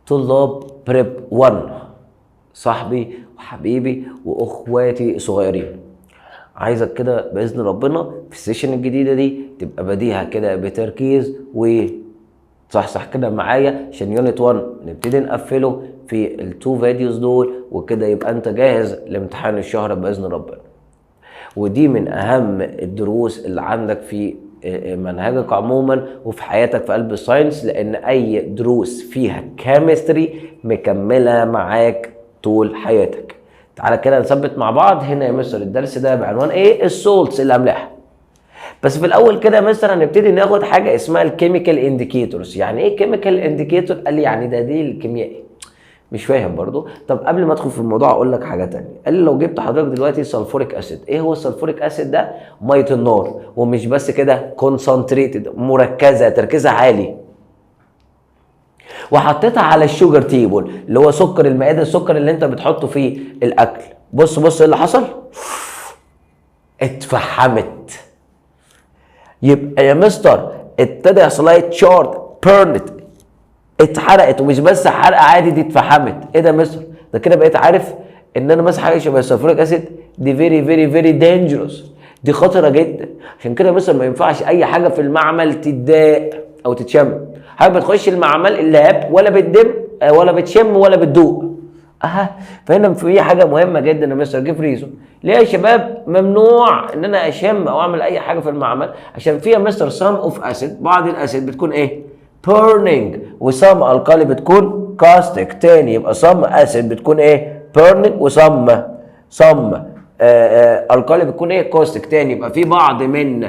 طلاب بريب 1، صاحبي وحبيبي واخواتي صغيرين، عايزك كده باذن ربنا في السيشن الجديده دي تبقى بديها كده بتركيز صح كده معايا، عشان يونت 1 نبتدي نقفله في التو فيديوز دول، وكده يبقى انت جاهز لامتحان الشهر باذن ربنا. ودي من اهم الدروس اللي عندك في منهجك عموما وفي حياتك في قلب الساينس، لان اي دروس فيها كيمستري مكمله معاك طول حياتك. تعالى كده نثبت مع بعض. هنا يا مستر الدرس ده بعنوان ايه؟ السولتس، الاملاح. بس في الاول كده يا مستر هنبتدي ناخد حاجه اسمها الكيميكال انديكيتورز. يعني ايه كيميكال انديكيتور؟ قال لي يعني ده دليل كيميائي. مش فاهم برضو. طب قبل ما ادخل في الموضوع اقول لك حاجه تانية. قال لي لو جبت حضرتك دلوقتي سلفوريك اسيد، ايه هو السلفوريك اسيد ده؟ ميه النار، ومش بس كده، كونسنتريتد، مركزه، تركيزها عالي، وحطيتها على الشوجر تيبل اللي هو سكر المائده، السكر اللي انت بتحطه في الاكل. بص ايه اللي حصل؟ اتفحمت. يبقى يا مستر ابتدى يحصل لها تشارت، بيرنت، اتحرقت، ومش بس حرقه عادي، دي اتفحمت. ايه ده يا مستر؟ ده كده بقيت عارف ان انا ماسك حاجه شبه السلفوريك اسيد دي فيري دينجرس، دي خطره جدا. عشان كده يا مستر ما ينفعش اي حاجه في المعمل تتضاق او تتشم. حاجه بتخش المعمل اللاب ولا بتدم ولا بتشم ولا بتدوق. فهنا في حاجه مهمه جدا يا مستر جيف ريزون. ليه يا شباب ممنوع ان انا اشم او اعمل اي حاجه في المعمل؟ عشان فيها مستر سام اوف اسيد، بعض الاسيد بتكون ايه؟ بيرنينج، وسام القالي بتكون كاستيك. تاني يبقى سام اسيد بتكون ايه؟ بيرنينج، وسام القالي بتكون ايه؟ كاستيك. تاني يبقى في بعض من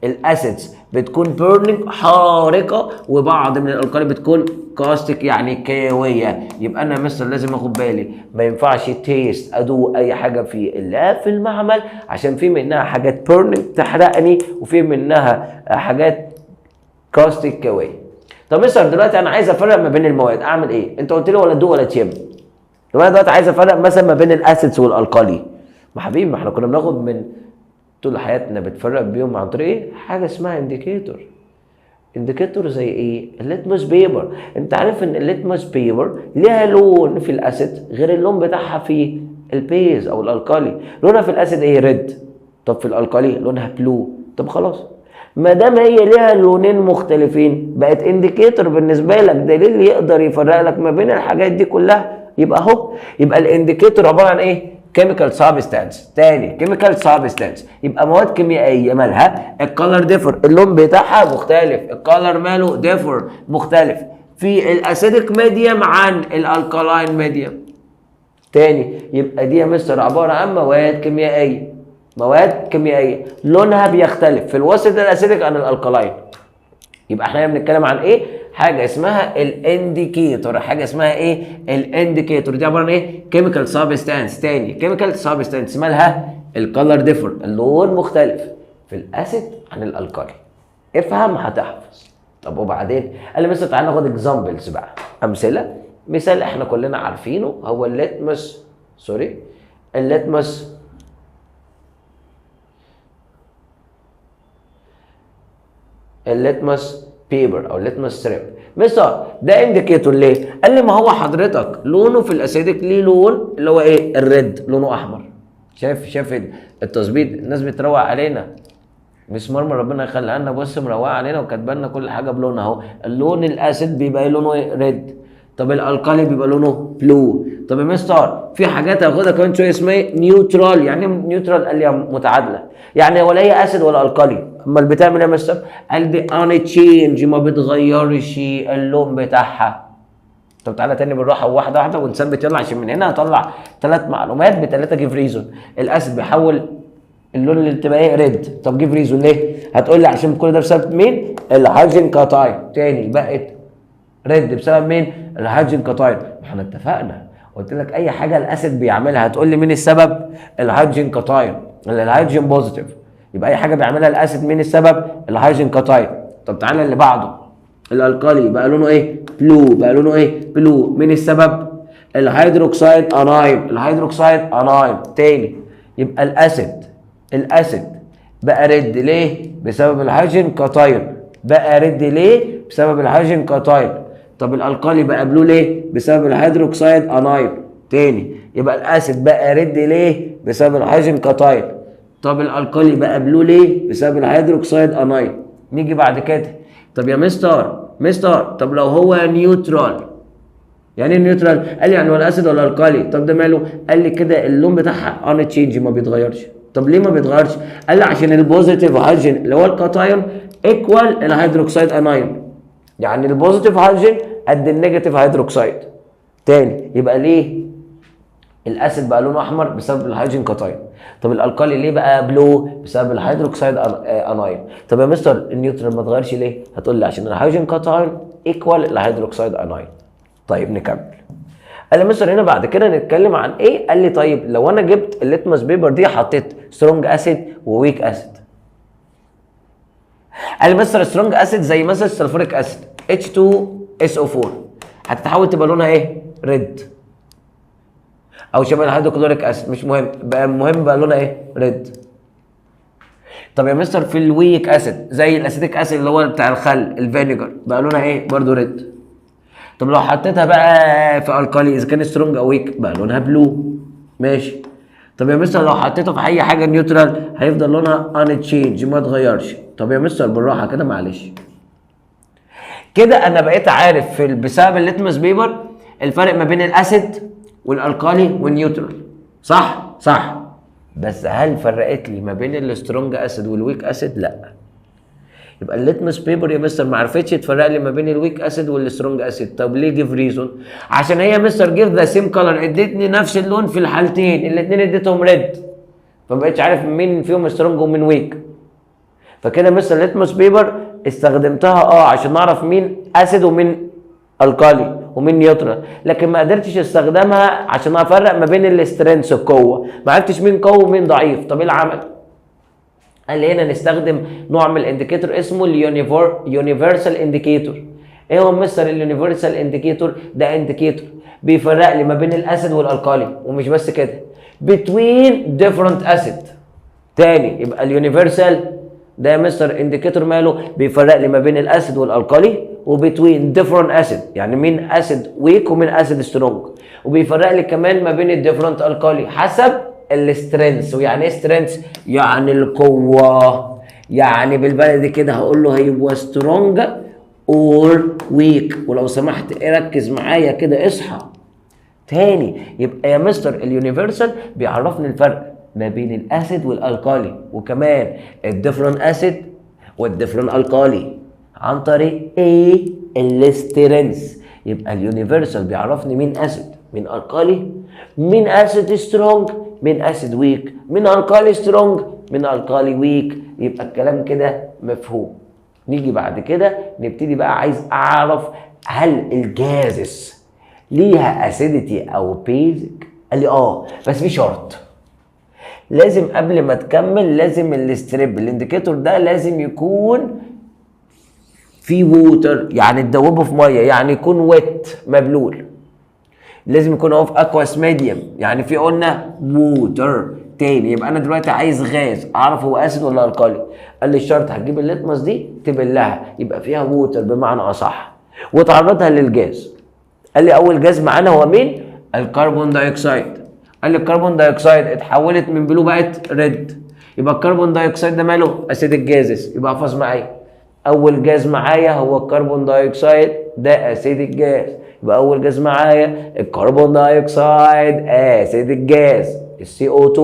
الاسيدز بتكون بيرنينج، حارقه، وبعض من الالقالي بتكون كاستيك يعني كيويه. يبقى انا مثلا لازم اخد بالي ما ينفعش تيست ادوق اي حاجه في اللاب في المعمل، عشان في منها حاجات بيرنينج تحرقني، وفي منها حاجات كاستيك كيويه. طب مثلا دلوقتي انا عايز افرق ما بين المواد، اعمل ايه؟ انت قلت لي ولا تدوق ولا تشم. طب انا دلوقتي عايز افرق مثلا ما بين الاسيدز والالقالي. ما حبيبي، ما احنا كنا بناخد من طول حياتنا بتفرق بيهم عن طريق ايه؟ حاجه اسمها انديكيتور. انديكيتور زي ايه؟ الليتموس بيبر. انت عارف ان الليتموس بيبر ليها لون في الاسيد غير اللون بتاعها في البيز او الالقالي. لونها في الاسيد ايه؟ ريد. طب في الالقالي لونها بلو. طب خلاص، ما دام هي ليها لونين مختلفين بقت انديكيتور بالنسبه لك، دليل يقدر يفرق لك ما بين الحاجات دي كلها. يبقى اهو، يبقى الانديكيتور عباره عن ايه؟ كيميكال سابستانس. تاني كيميكال سابستانس يبقى مواد كيميائيه مالها الكالر ديفر، اللون بتاعها مختلف، الكالر ماله ديفر، مختلف في الاسيدك ميديم عن الالكالاين ميديم. تاني يبقى دي يا مستر عباره عن مواد كيميائيه، مواد كيميائيه لونها بيختلف في الوسط الاسيدك عن الالكالاين. يبقى احنا بنتكلم عن ايه؟ حاجه اسمها الانديكيتور. حاجه اسمها ايه؟ الانديكيتور. دي عباره عن ايه؟ كيميكال سابستانس. تاني كيميكال سابستانس مالها الكالر ديفر، اللون مختلف في الاسيد عن الالكالي. افهم هتحفظ. طب وبعدين؟ قال لي مثلا تعالى ناخد اكزامبلز بقى، امثله. مثال احنا كلنا عارفينه هو الليتمس بيبر او الليتمس ستريب. مثلا ده انديكيتور ليه؟ قال لي ما هو حضرتك لونه في الاسيدك ليه لون اللي هو ايه؟ الريد، لونه احمر. شايف التظبيط؟ الناس بتروق علينا، مش مرمى ربنا يخليها لنا. بص مروقه علينا وكاتبه لنا كل حاجه بلونها اهو. اللون الاسيد بيبقى لونه ايه؟ ريد. طب الالقالي بيبقى لونه بلو. طب يا مستر في حاجات هاخدها كمان شويه اسمها نيوترال. يعني نيوترال؟ قال لي متعادله، يعني ولا هي اسيد ولا القالي. امال بتعمل ايه يا مستر؟ قال دي ان تشينج، ما بتغيرش اللون بتاعها. طب تعالى تاني بالراحه واحده واحده ونثبت يلا، عشان من هنا هطلع 3 معلومات ب3 جيف ريزون. الاسيد بيحول اللون اللي تبقى ايه؟ ريد. طب جيف ريزون ليه؟ هتقول لي عشان كل ده بسبب مين؟ الهيدروجين كاتاين. تاني بقت ريد بسبب مين؟ الهيدروجين كاتاين. احنا اتفقنا، قلت لك اي حاجه الاسيد بيعملها هتقول لي مين السبب؟ الهيدروجين كاتاين، الهيدروجين بوزيتيف. يبقى اي حاجه بيعملها الاسيد مين السبب؟ الهيدروجين كاتاين. طب تعالى اللي بعده، الالقالي بقى لونه ايه؟ بلو. بقى لونه ايه؟ بلو. مين السبب؟ الهيدروكسيد انايون، الهيدروكسيد انايون. تاني يبقى الاسيد بقى ريد ليه؟ بسبب الهيدروجين كاتاين. بقى ريد ليه؟ بسبب الهيدروجين كاتاين. طب الالقالي بقى بلو ليه؟ بسبب الهيدروكسيد انايون. تاني يبقى الاسيد بقى ريد ليه؟ بسبب الهيدروجين كاتايون. طب الالقالي بقى بلو ليه؟ بسبب الهيدروكسيد انايون. نيجي بعد كده، طب يا مستر طب لو هو نيوترال، يعني ايه نيوترال؟ قال لي يعني ولا اسيد ولا القالي. طب ده ماله؟ قال لي كده اللون بتاعها ان تشينج، ما بيتغيرش. طب ليه ما بيتغيرش؟ قال لي عشان البوزيتيف هيدروجين اللي هو الكاتايون ايكوال الهيدروكسيد انايون، يعني البوزيتيف هيدروجين قد النيجاتيف هيدروكسيد. تاني يبقى ليه الاسيد بقى لونه احمر؟ بسبب الهيدروجين كاتايون. طب الالقالي ليه بقى بلو؟ بسبب الهيدروكسيد انايون. طب يا مستر النيوترال ما اتغيرش ليه؟ هتقول لي عشان الهيدروجين كاتايون ايكوال الهيدروكسيد انايون. طيب نكمل. قال لي مستر هنا بعد كده نتكلم عن ايه؟ قال لي طيب لو انا جبت الليتمس بيبر دي حطيت سترونج اسيد وويك اسيد. قال لي مستر سترونج اسيد زي مثلا السلفوريك اسيد H2SO4 هتتحول تبقى لونها ايه؟ ريد، او شبه الهيدروكلوريك اسيد، مش مهم بقى، المهم بقى لونها ايه؟ ريد. طب يا مستر في الويك اسيد زي الاسيتيك اسيد اللي هو بتاع الخل الفينيجر بقى لونها ايه؟ برضه ريد. طب لو حطيتها بقى في الكالي اذا كان سترونج او ويك بقى لونها بلو. ماشي. طب يا مستر لو حطيته في اي حاجه نيوترال هيفضل لونها ان تشينج ما اتغيرش. طب يا مستر بالراحه كده معلش. كده انا بقيت عارف بسبب الليتمس بيبر الفرق ما بين الاسيد والالكالي والنيوترال. صح. بس هل فرقت لي ما بين السترونج اسيد والويك اسيد؟ لا. يبقى الليتمس بيبر يا مستر ما عرفتش تفرق لي ما بين الويك اسيد والسترونج اسيد. طب ليه؟ جيف ريزون. عشان هي مستر جيف ذا سيم كلر، ادتني نفس اللون في الحالتين، الاثنين اديتهم ريد، فما بقتش عارف مين فيهم سترونج ومين ويك. فكده مستر الليتمس بيبر استخدمتها عشان نعرف مين اسيد ومين الكالي ومين نيوترال، لكن ما قدرتش استخدمها عشان افرق ما بين السترينث القوه، ما عرفتش مين قوي ومين ضعيف. طب ايه العمل؟ قال لي هنا نستخدم نوع من الانديكيتور اسمه اليونيفرسال انديكيتور. ايه هو مستر اليونيفرسال انديكيتور؟ ده انديكيتور بيفرق لي ما بين الاسيد والالكالي، ومش بس كده between different acid. تاني يبقى اليونيفرسال ده يا مستر انديكيتور ماله؟ بيفرق لي ما بين الاسيد والالكالي وبتوين ديفرنت اسيد، يعني مين اسيد ويك ومين اسيد سترونج، وبيفرق لي كمان ما بين الديفرنت الكالي حسب السترينث. ويعني ايه سترينث؟ يعني القوه. يعني بالبلدي كده هقول له هيبقى سترونج اور ويك. ولو سمحت ركز معايا كده، اصحى تاني. يبقى يا مستر اليونيفرسال بيعرفني الفرق ما بين الاسيد والالكالي، وكمان الديفرنت اسيد والديفرنت الكالي عن طريق ايه؟ السترينث. يبقى اليونيفرسال بيعرفني مين اسيد مين الكالي، مين اسيد سترونج مين اسيد ويك، مين الكالي سترونج مين الكالي ويك. يبقى الكلام كده مفهوم. نيجي بعد كده نبتدي بقى، عايز اعرف هل الجازس ليها اسيديتي او بيزك؟ قال لي بس في شرط، لازم قبل ما تكمل لازم الستريب الانديكيتور ده لازم يكون في ووتر، يعني تدوبه في ميه، يعني يكون ويت مبلول. لازم يكون هو في اكواس ميديوم، يعني في قلنا ووتر. تاني يبقى انا دلوقتي عايز غاز اعرف هو اسيد ولا الكالي. قال لي الشرط هتجيب الليتمس دي تبلها يبقى فيها ووتر بمعنى اصح، وتعرضها للجاز. قال لي اول جاز معانا هو مين؟ الكربون دايوكسيد. قال لي الكربون دايوكسيد اتحولت من بلو بقت ريد، يبقى الكربون دايوكسيد ده ماله؟ اسيد الجازز. يبقى احفظ معايا اول جاز معايا هو الكربون دايوكسيد، ده اسيد الجاز. يبقى اول جاز معايا الكربون دايوكسيد اسيد الجاز، CO2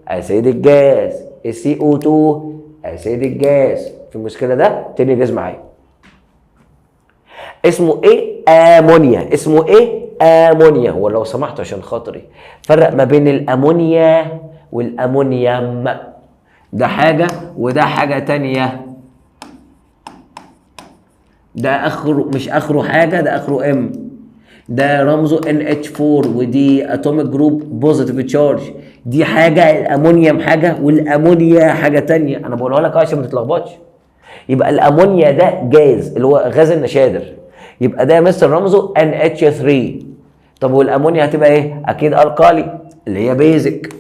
اسيد الجاز، CO2 اسيد الجاز. في المشكله ده تاني جاز معايا اسمه ايه؟ امونيا. اسمه ايه؟ امونيا. ولو سمحت عشان خاطري فرق ما بين الامونيا والامونيوم، ده حاجه وده حاجه تانيه. ده اخره مش اخره حاجه، ده اخره ام، ده رمزه NH4 ودي اتوميك جروب بوزيتيف تشارج. دي حاجه، الامونيوم حاجه والامونيا حاجه تانيه. انا بقولها لك عشان ما تتلخبطش. يبقى الامونيا ده جاز اللي هو غاز النشادر، يبقى ده مثل رمزه NH3. طب والامونيا هتبقى ايه؟ اكيد الكالي اللي هي بيزك.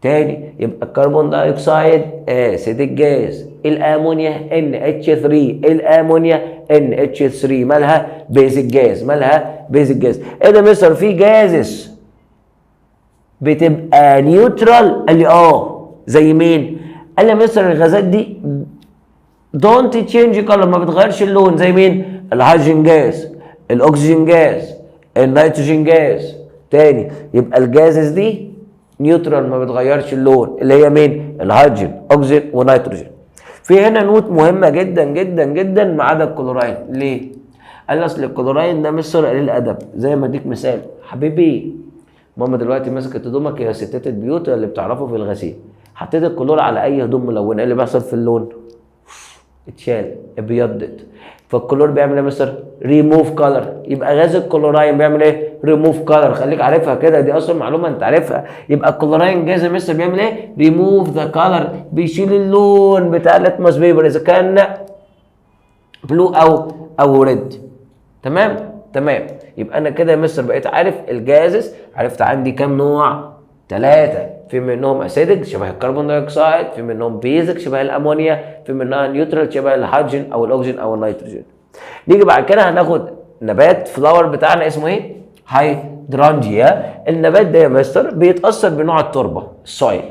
تاني يبقى الكربون دايوكسيد اسيدك جاز، الامونيا NH3، الامونيا NH3 مالها بيزك جاز، مالها بيزك جاز. ايه ده مستر في جازس بتبقى نيوترال؟ قال لي زي مين؟ قال لي مستر الغازات دي دونت تشينج كلر، ما بتغيرش اللون. زي مين؟ الهيدروجين جاز، الاكسجين جاز، النيتروجين جاز. تاني يبقى الجازز دي نيوترال ما بتغيرش اللون، اللي هي مين؟ الهيدروجين، اكسجين ونيتروجين. في هنا نوت مهمه جدا جدا جدا ما عدا الكلوراين. ليه؟ قال لي اصل الكلوراين ده مصر قليل الادب. زي ما اديك مثال حبيبي، ماما دلوقتي مسكت هدومك يا ستات البيوت اللي بتعرفوا في الغسيل، حطيت الكلور على اي هدوم ملونه، ايه اللي بيحصل في اللون؟ اتشال، ابيضت. فالكلور بيعمل ايه يا مستر؟ ريموف كلر. يبقى غاز الكلوراين بيعمل ايه؟ ريموف كلر. خليك عارفها كده، دي اصلا معلومه انت عارفها. يبقى الكلوراين جاز يا مستر بيعمل ايه؟ ريموف ذا كلر، بيشيل اللون بتاع اللاتموس بيبر اذا كان بلو او ريد. تمام. يبقى انا كده يا مستر بقيت عارف الجازز، عرفت عندي كام نوع؟ 3. في منهم اسيدك شبه الكربون دايوكسيد، في منهم بيزك شبه الامونيا، في منها نيوترال شبه الهيدروجين او الاكسجين او النيتروجين. نيجي بعد كده هناخد نبات فلاور بتاعنا اسمه ايه؟ هيدرانجيا. النبات ده يا مستر بيتاثر بنوع التربه، السويل.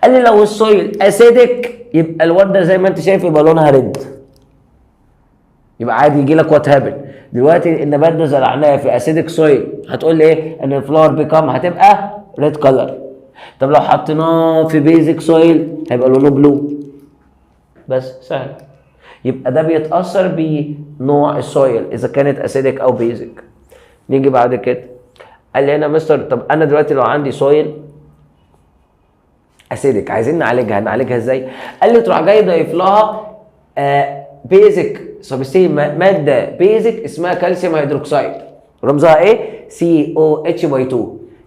قال لي لو السويل اسيدك يبقى الورده زي ما انت شايف يبقى لونها ريد. يبقى عادي يجي لك وات هابن. دلوقتي النبات ده زرعناه في اسيدك سويل، هتقول لي ايه؟ ان الفلاور بيكام هتبقى ريد كلر. طب لو حطيناه في بيزك سويل هيبقى لونه بلو. بس سهل. يبقى ده بيتاثر بنوع السويل اذا كانت اسيدك او بيزك. نيجي بعد كده قال لي هنا مستر طب انا دلوقتي لو عندي سويل اسيدك عايزين نعالجها ازاي؟ قال لي تروح جاي ضايف لها بيزك سبستين، ماده بيزك اسمها كالسيوم هيدروكسيد، رمزها ايه؟ COH/2.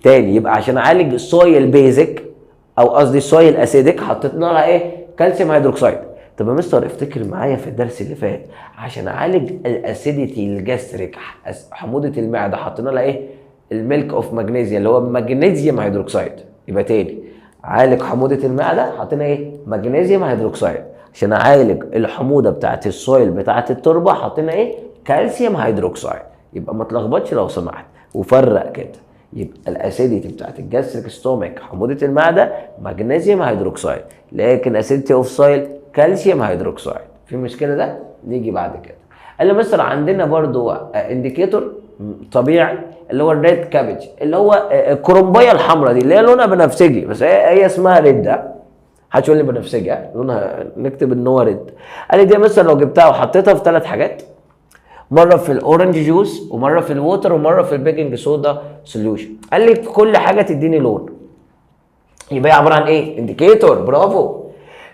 تاني يبقى عشان اعالج السويل بيزك او قصدي السويل اسيدك حطيت لها ايه؟ كالسيوم هيدروكسيد. طب يا مستر افتكر معايا في الدرس اللي فات عشان اعالج الاسيديتي الجاستريك حموضه المعده حطينا لها ايه؟ الميلك اوف ماجنيزيا اللي هو ماجنيزيوم هيدروكسيد. يبقى تاني عالج حموضه المعده حطينا ايه؟ ماجنيزيوم هيدروكسيد. عشان اعالج الحموضه بتاعت السويل بتاعت التربه حطينا ايه؟ كالسيوم هيدروكسيد. يبقى ما تلخبطش لو سمحت وفرق كده. يبقى الاسيديتي بتاعت الجاستريك ستومك حموضه المعده ماجنيزيوم هيدروكسيد، لكن اسيديتي اوف سويل كالسيوم هيدروكسيد. في مشكله ده؟ نيجي بعد كده. قال لي مثلا عندنا برضو انديكيتور طبيعي اللي هو الريد كابج، اللي هو الكرنبايه الحمراء دي اللي هي لونها بنفسجي، بس هي اسمها ريد. محدش يقول لي بنفسجي، لونها نكتب ان هو ريد. قال لي دي مثلا لو جبتها وحطيتها في 3 حاجات، مره في الاورنج جوس ومره في الووتر ومره في البيكنج صودا سوليوشن، قال لي في كل حاجه تديني لون. يبقى هي عباره عن ايه؟ انديكيتور. برافو.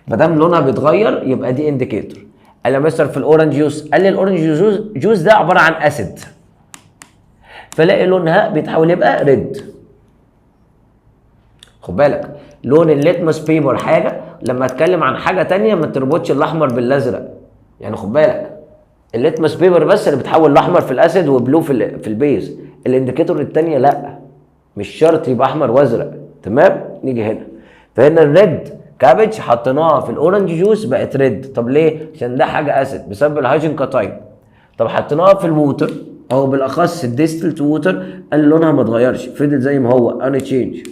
ما دام لونها بيتغير يبقى دي انديكيتور. قال لي مثلا في الاورنج جوس، قال لي الاورنج جوس ده عباره عن اسيد، فلاقي لونها بيتحول يبقى ريد. خد بالك لون الليتمس بيبر حاجه، لما اتكلم عن حاجه تانية ما تربطش الاحمر بالازرق. يعني خد بالك الليتمس بيبر بس اللي بتحول الاحمر في الاسيد وبلو في البيز، الانديكيتور الثانيه لا، مش شرط يبقى احمر وازرق. تمام؟ نيجي هنا، فهنا الريد كابج حطيناها في الاورنج جوس بقت ريد. طب ليه؟ عشان ده حاجه اسيد بسبب الهيدروجين كاتاين. طب حطيناها في الووتر او بالاخص الديستلت ووتر، قال لونها ما اتغيرش، فضل زي ما هو ان تشينج.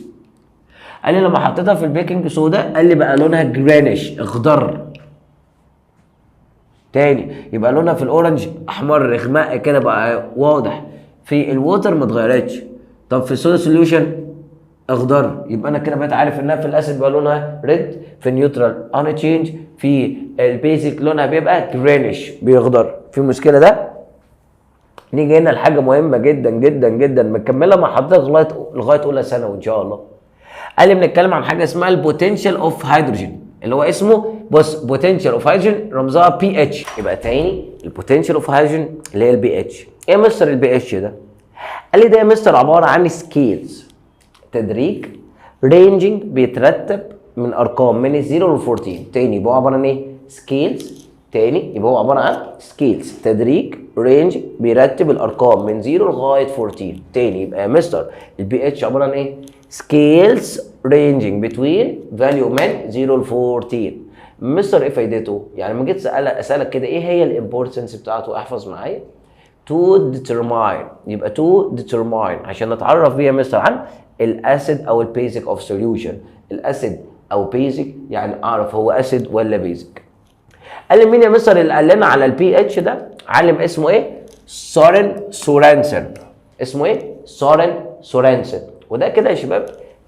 قال لي لما حطيتها في البيكنج صودا قال لي بقى لونها جرينش اخضر. تاني يبقى لونها في الاورنج احمر اغماء كده بقى واضح، في الووتر ما اتغيرتش. طب في الصودا سوليوشن اخضر، يبقى انا كده بقيت عارف انها في الاسيد بقى لونها ريد، في النيوترال ان تشينج، في البيزك لونها بيبقى جرينش بيخضر. في مشكله ده؟ نيجي هنا لحاجه مهمه جدا جدا جدا مكمله مع حضرتك لغايه اولى ثانوي ان شاء الله. قال لي بنتكلم عن حاجه اسمها البوتنشال اوف هيدروجين، اللي هو اسمه بص بوتنشال اوف هيدروجين رمزها بي اتش. يبقى تاني البوتنشال اوف هيدروجين اللي هي البي اتش. ايه يا مستر البي اتش ده؟ قال لي ده يا مستر عباره عن سكيلز، تدريج رينجينج بيترتب من ارقام من 0 ل 14. تاني يبقى عباره عن ايه؟ سكيلز. تاني يبقى هو عباره عن سكيلز، تدريج رينج بيرتب الارقام من 0 لغايه 14. تاني يبقى يا مستر البي اتش عباره عن ايه؟ سكيلز ranging between value من 0 ل 14. مستر ايه فايدته؟ يعني لما جيت اسالك كده ايه هي الامبورتنس بتاعته، احفظ معايا to determine. يبقى to determine عشان نتعرف بيها مستر عن الاسيد او البيزك اوف سوليوشن. الاسيد او بيزك يعني اعرف هو اسيد ولا بيزك. قال لي مين يا مستر اللي قال لنا على البي اتش ده؟ عالم اسمه ايه؟ سورين سورنسن. اسمه ايه؟ سورين سورنسن. وده كده يا شباب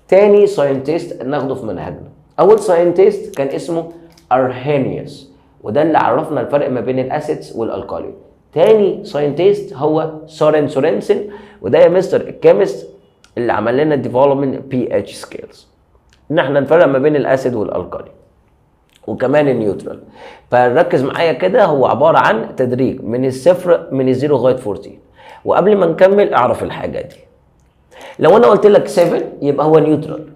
تاني ساينتست ناخده في منهجنا. اول ساينتست كان اسمه ارهينيوس، وده اللي عرفنا الفرق ما بين الاسيدز والالكالي. تاني ساينتست هو سورين سورنسن، وده يا مستر الكيمست اللي عمل لنا ديفلوبمنت بي اتش سكيلز، ان احنا نفرق ما بين الاسيد والالكالي وكمان النيوترال. فركز معايا كده، هو عباره عن تدريج من الصفر من الزيرو لغايه 14. وقبل ما نكمل اعرف الحاجه دي. لو انا قلت لك 7 يبقى هو نيوترال.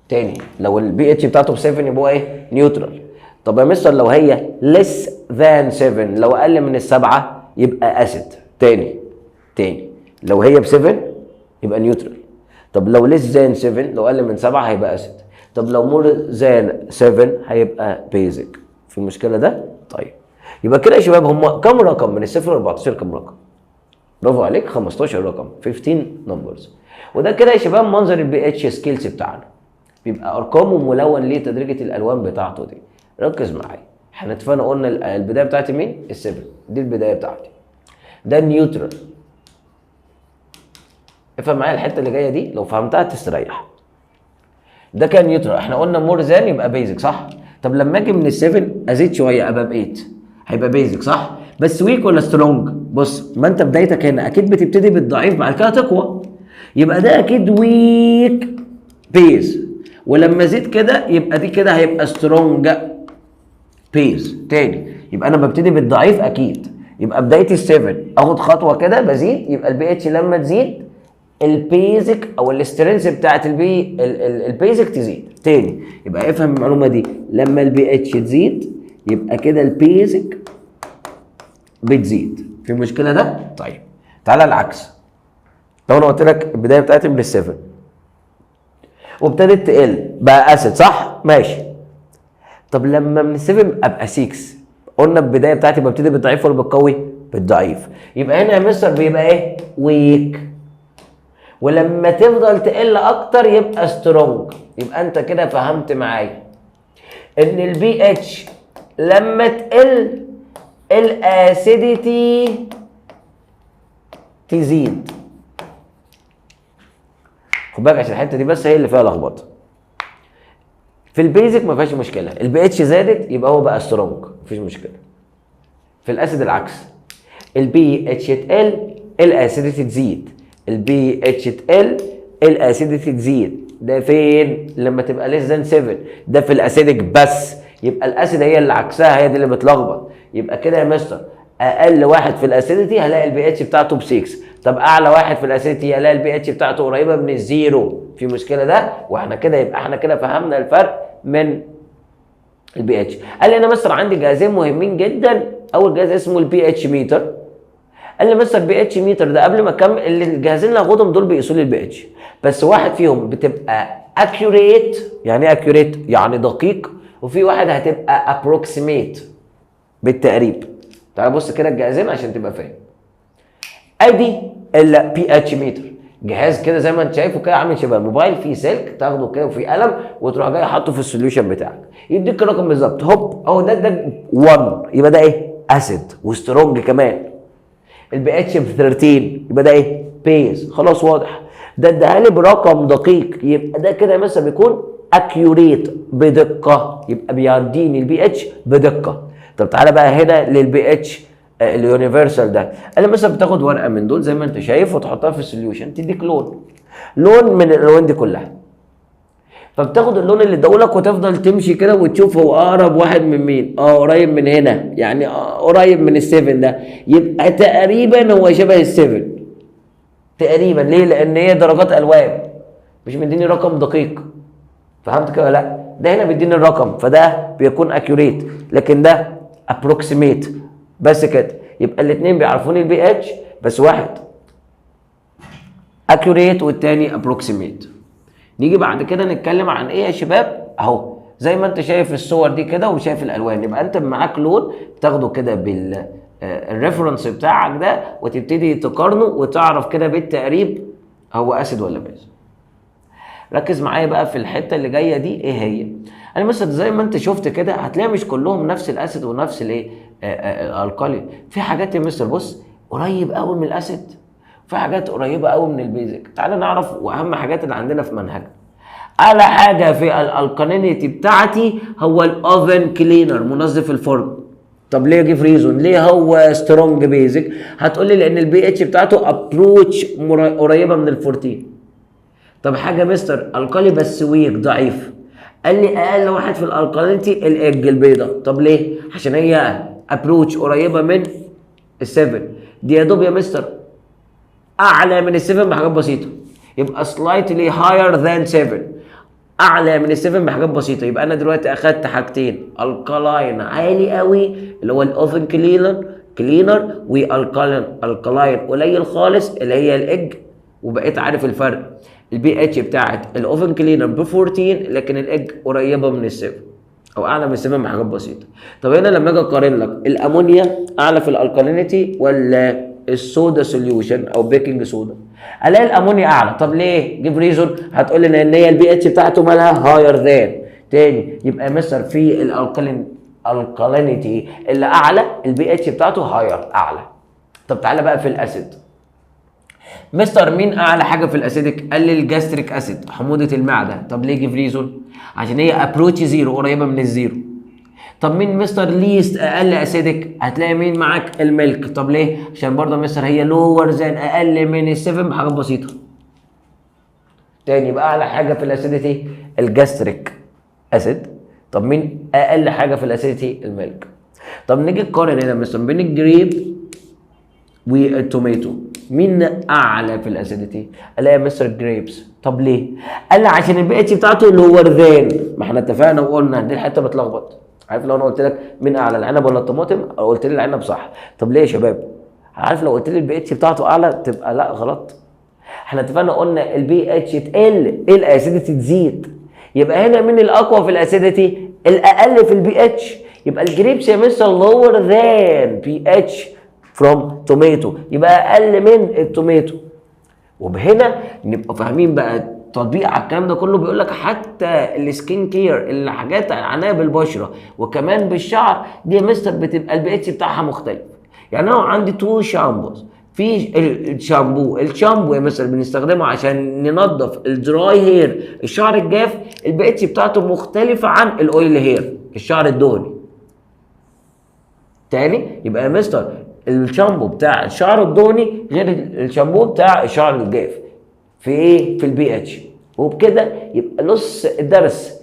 تاني لو البي اتش بتاعته ب 7 يبقى هو ايه؟ نيوترال. طب يا مستر لو هي less than 7، لو اقل من السبعه يبقى اسيد. تاني لو هي ب 7 يبقى نيوترال. طب لو less than 7، لو اقل من 7 هيبقى اسيد. طب لو more than 7 هيبقى بيزك. في المشكله ده؟ طيب يبقى كده يا شباب هم كم رقم من الصفر ل 14؟ كم رقم؟ برافو عليك، 15 رقم، 15 نمبرز. وده كده يا شباب منظر البي اتش سكيلز بتاعنا، بيبقى ارقامه ملون ليه تدريجه الالوان بتاعته دي. ركز معايا، احنا اتفقنا قلنا البدايه بتاعتي مين؟ ال7. دي البدايه بتاعتي. ده النيوترال. افهم معايا الحته اللي جايه دي، لو فهمتها تستريح. ده كان نيوترال، احنا قلنا مور ذان يبقى بيزك صح؟ طب لما اجي من ال7 ازيد شويه ابقى ب8 هيبقى بيزك صح؟ بس ويك ولا سترونج؟ بص، ما انت بدايتك هنا اكيد بتبتدي بالضعيف بعد كده تقوى، يبقى ده اكيد ويك بيز. ولما ازيد كده يبقى دي كده هيبقى سترونج بيز. تاني يبقى انا ببتدي بالضعيف اكيد، يبقى بدايتي ال7 اخد خطوه كده بزيد، يبقى البي اتش لما تزيد البيزك او الاسترنس بتاعت البيزك تزيد. تاني يبقى افهم المعلومه دي، لما البي اتش تزيد يبقى كده البيزك بتزيد. في مشكله ده؟ طيب تعالى العكس. لو انا قلت لك البدايه بتاعتي من ال7 وابتدت تقل بقى اسيد صح؟ ماشي. طب لما من 7 ابقى 6، قلنا البدايه بتاعتي ببتدي بالضعيف ولا بالقوي؟ بالضعيف. يبقى هنا يا مستر بيبقى ايه؟ ويك. ولما تفضل تقل اكتر يبقى سترونج. يبقى انت كده فهمت معايا ان البي اتش لما تقل الاسيديتي تزيد. خد بالك عشان الحته دي بس هي اللي فيها لخبطه. في البيزك ما فيهاش مشكله، البي اتش زادت يبقى هو بقى سترونج، مفيش مشكله. في الاسيد العكس، البي اتش تقل الاسيديتي تزيد. البي اتش تقل الاسيديتي تزيد. ده فين؟ لما تبقى ليس ذان 7. ده في الاسيدك بس. يبقى الاسيد هي اللي عكسها، هي دي اللي بتلخبط. يبقى كده يا مستر اقل واحد في الاسيديتي هلاقي البي اتش بتاعته ب6. طب اعلى واحد في الاسيديتي هلاقي البي اتش بتاعته قريبه من الزيرو. في مشكله ده؟ واحنا كده يبقى احنا كده فهمنا الفرق من البي اتش. قال لي انا مستر عندي جهازين مهمين جدا. اول جهاز اسمه البي اتش ميتر. قال لي مستر البي اتش ميتر ده قبل ما اكمل الجهازين اللي هاخدهم دول بيقيسوا لي البي اتش، بس واحد فيهم بتبقى اكيوريت. يعني ايه اكيوريت؟ يعني دقيق. وفي واحد هتبقى ابروكسيميت بالتقريب. تعال بص كده الجهازين عشان تبقى فاهم. ادي البي اتش ميتر، جهاز كده زي ما انت شايفه كده عامل شبه الموبايل، فيه سلك تاخده كده وفيه قلم وتروح جاي حاطه في السوليوشن بتاعك، يديك الرقم بالظبط. هوب اهو ده 1 يبقى ده ايه؟ اسيد وسترونج كمان. البي اتش ب 13 يبقى ده ايه؟ بيز. خلاص واضح. ده اداها لي برقم دقيق، يبقى ده كده مثلا بيكون اكيوريت بدقه، يبقى بيديني البي اتش بدقه. طب تعالى بقى هنا للبي اتش اليونيفرسال ده. انا مثلا بتاخد ورقه من دول زي ما انت شايف وتحطها في السوليوشن تديك لون من الالوان دي كلها. فبتاخد اللون اللي اداهولك وتفضل تمشي كده وتشوف هو اقرب واحد من مين. قريب من هنا، يعني قريب من ال7 ده، يبقى تقريبا هو شبه ال7 تقريبا. ليه؟ لان هي درجات الوان، مش مديني رقم دقيق. فهمت كده ولا لا؟ ده هنا بيديني الرقم، فده بيكون اكيوريت، لكن ده ابروكسيميت بس كده. يبقى الاثنين بيعرفوني البي اتش، بس واحد اكيوريت والتاني ابروكسيميت. نيجي بعد كده نتكلم عن ايه يا شباب؟ اهو زي ما انت شايف الصور دي كده وشايف الالوان، يبقى انت معاك لون بتاخده كده الريفرنس بتاعك ده وتبتدي تقارنه وتعرف كده بالتقريب هو اسيد ولا بيز. ركز معايا بقى في الحته اللي جايه دي ايه هي. انا مثلا زي ما انت شفت كده هتلاقي مش كلهم نفس الاسيد ونفس الايه الالقلي. في حاجات يا مستر بص قريب قوي من الاسيد، في حاجات قريبه قوي من البيزك. تعالى نعرف واهم حاجات اللي عندنا في منهجنا. اعلى حاجه في الالكالينيتي بتاعتي هو الاوفن كلينر، منظف الفرن. طب ليه؟ جيف ريزون ليه هو سترونج بيزك؟ هتقول لي لان البي اتش بتاعته ابروتش قريبه من ال14. طب حاجه مستر القلي بس ويك ضعيف، قال لي اقل واحد في الالكالينيتي الاج البيضه. طب ليه؟ عشان هي ابروتش قريبه من ال7. دي يا دوب يا مستر اعلى من ال7 بحاجات بسيطه، يبقى slightly higher than 7، اعلى من ال7 بحاجات بسيطه. يبقى انا دلوقتي اخدت حاجتين، الكالاين عالي قوي اللي هو الاوفن كلينر، والكالاين قليل خالص اللي هي الاج، وبقيت عارف الفرق. البي اتش بتاعت الاوفن كلينر ب 14 لكن الاج قريبه من ال7 او اعلى من ال7 بحاجات بسيطه. طب هنا لما اجي اقارن لك الامونيا اعلى في الالكالينيتي ولا الصودا سوليوشن او بيكنج صودا، الاقي الامونيا اعلى. طب ليه؟ جيب ريزون. هتقول لي ان هي البي اتش بتاعته مالها هاير ذان. تاني يبقى مستر في الالكالينيتي اللي اعلى البي اتش بتاعته هاير اعلى. طب تعالى بقى في الاسيد. مستر مين اعلى حاجه في الاسيدك؟ قال لي الجاستريك اسيد، حموضه المعده. طب ليه؟ جيف ريزون. عشان هي ابروتش زيرو، قريبه من الزيرو. طب مين مستر ليست اقل اسيدك؟ هتلاقي مين معاك؟ الملك. طب ليه؟ عشان برضه مستر هي لور زان اقل من ال7 بحاجات بسيطه. تاني يبقى اعلى حاجه في الاسيديتي الجاستريك اسيد. طب مين اقل حاجه في الاسيديتي؟ الملك. طب نيجي نقارن هنا مستر بين الجريب والتوميتو، مين اعلى في الاسيديتي؟ الاقي مستر جريبس. طب ليه؟ قال لي عشان البي اتش بتاعته لور ذان. ما احنا اتفقنا وقلنا دي الحته بتلخبط. عارف لو انا قلت لك مين اعلى العنب ولا الطماطم، او قلت لي العنب صح. طب ليه يا شباب؟ عارف لو قلت لي البي اتش بتاعته اعلى تبقى لا غلط. احنا اتفقنا قلنا البي اتش تقل الاسيديتي تزيد. يبقى هنا مين الاقوى في الاسيديتي؟ الاقل في البي اتش. يبقى الجريبس يا مستر لور ذان بي اتش فروم توميتو، يبقى اقل من التوميتو. وبهنا نبقى فاهمين بقى تطبيق على الكلام ده كله. بيقول لك حتى السكين كير، الحاجات العنايه بالبشره وكمان بالشعر دي يا مستر بتبقى البي اتش بتاعها مختلف. يعني انا عندي تو شامبوز، في الشامبو يا مستر بنستخدمه عشان ننظف الدراي هير، الشعر الجاف، البي اتش بتاعته مختلفه عن الاويل هير، الشعر الدهني. تاني يبقى يا مستر الشامبو بتاع الشعر الدهني غير الشامبو بتاع الشعر الجاف في ايه؟ في البي اتش. وبكده يبقى نص الدرس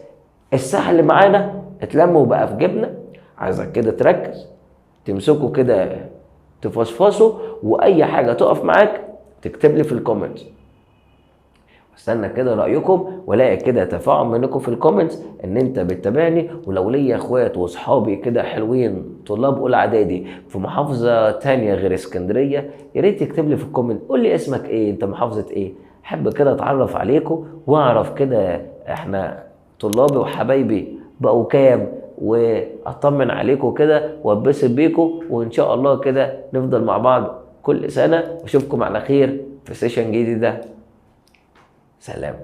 السهل معانا اتلم وبقى في جبنا. عايزك كده تركز، تمسكه كده تفصفصه، واي حاجه تقف معاك تكتب لي في الكومنتس. استنى كده رايكم والاقي كده تفاعل منكم في الكومنتس ان انت بتتابعني. ولو ليا اخوات واصحابي كده حلوين طلاب اولى اعدادي في محافظه تانية غير اسكندريه، يا ريت تكتب لي في الكومنت قول لي اسمك ايه، انت محافظه ايه. احب كده اتعرف عليكم واعرف كده احنا طلابي وحبايبي بقوا كام، واطمن عليكم كده واتبسط بيكم. وان شاء الله كده نفضل مع بعض كل سنه، واشوفكم على خير في سيشن جديد ده. سلام.